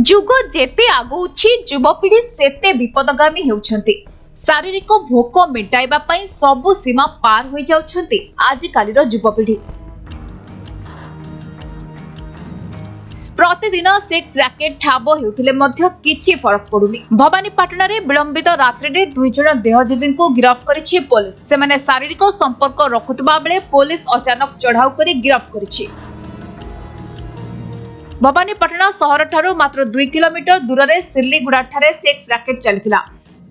ଯୁଗ ଯେତେ ଆଗଉଛି ଯୁବପିଢ଼ି ସେତେ ବିପଦଗାମୀ ହେଉଛନ୍ତି। ଶାରୀରିକ ଭୋକ ମେଣ୍ଟାଇବା ପାଇଁ ସବୁ ସୀମା ପାର ହୋଇଯାଉଛନ୍ତି ଆଜିକାଲିର ଯୁବପିଢ଼ି। ପ୍ରତିଦିନ ସେକ୍ସ ରାକେଟ ଠାବ ହେଉଥିଲେ ମଧ୍ୟ କିଛି ଫରକ ପଡୁନି। ଭବାନୀପାଟଣାରେ ବିଳମ୍ବିତ ରାତ୍ରିରେ ଦୁଇ ଜଣ ଦେହଜୀବୀଙ୍କୁ ଗିରଫ କରିଛି ପୋଲିସ। ସେମାନେ ଶାରୀରିକ ସମ୍ପର୍କ ରଖୁଥିବା ବେଳେ ପୋଲିସ ଅଚାନକ ଚଢାଉ କରି ଗିରଫ କରିଛି। ଭବାନୀପାଟଣା ସହରଠାରୁ ମାତ୍ର 2 କିଲୋମିଟର ଦୂରରେ ସିର୍ଲିଗୁଡାଠାରେ ସେକ୍ସ ରାକେଟ ଚାଲିଥିଲା।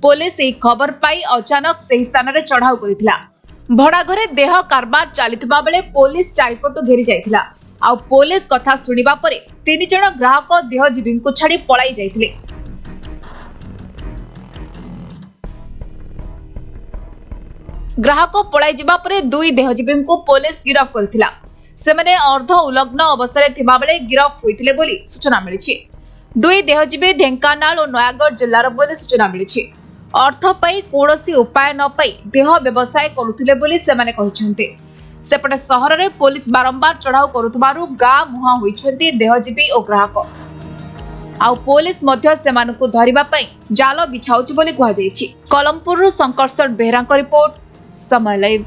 ପୋଲିସ ଏହି ଖବର ପାଇ ଅଚାନକ ସେହି ସ୍ଥାନରେ ଚଢାଉ କରିଥିଲା। ଭଡା ଘରେ ଦେହ କାରବାର ଚାଲିଥିବା ବେଳେ ପୋଲିସ ଚାରିପଟୁ ଘେରି ଯାଇଥିଲା। ଆଉ ପୋଲିସ କଥା ଶୁଣିବା ପରେ 3 ଜଣ ଗ୍ରାହକ ଦେହଜୀବୀଙ୍କୁ ଛାଡି ପଳାଇ ଯାଇଥିଲେ। ଗ୍ରାହକ ପଳାଇ ଯିବା ପରେ 2 ଦେହଜୀବୀଙ୍କୁ ପୋଲିସ ଗିରଫ କରିଥିଲା। ସେମାନେ ଅର୍ଦ୍ଧ ଉଲଗ୍ନ ଅବସ୍ଥାରେ ଥିବା ବେଳେ ଗିରଫ ହୋଇଥିଲେ ବୋଲି ସୂଚନା ମିଳିଛି। 2 ଦେହଜୀବୀ ଢେଙ୍କାନାଳ ଓ ନୟାଗଡ଼ ଜିଲ୍ଲାର ବୋଲି ସୂଚନା ମିଳିଛି। ଅର୍ଥ ପାଇଁ କୌଣସି ଉପାୟ ନ ପାଇ ଦେହ ବ୍ୟବସାୟ କରୁଥିଲେ ବୋଲି ସେମାନେ କହିଛନ୍ତି। ସେପଟେ ସହରରେ ପୋଲିସ ବାରମ୍ବାର ଚଢାଉ କରୁଥିବାରୁ ଗାଁ ମୁହାଁ ହୋଇଛନ୍ତି ଦେହଜୀବୀ ଓ ଗ୍ରାହକ। ଆଉ ପୋଲିସ ମଧ୍ୟ ସେମାନଙ୍କୁ ଧରିବା ପାଇଁ ଜାଲ ବିଛାଉଛି ବୋଲି କୁହାଯାଇଛି। କଲମପୁରରୁ ଶଙ୍କର୍ଷଣ ବେହେରାଙ୍କ ରିପୋର୍ଟ, ସମୟ ଲାଇଭ୍।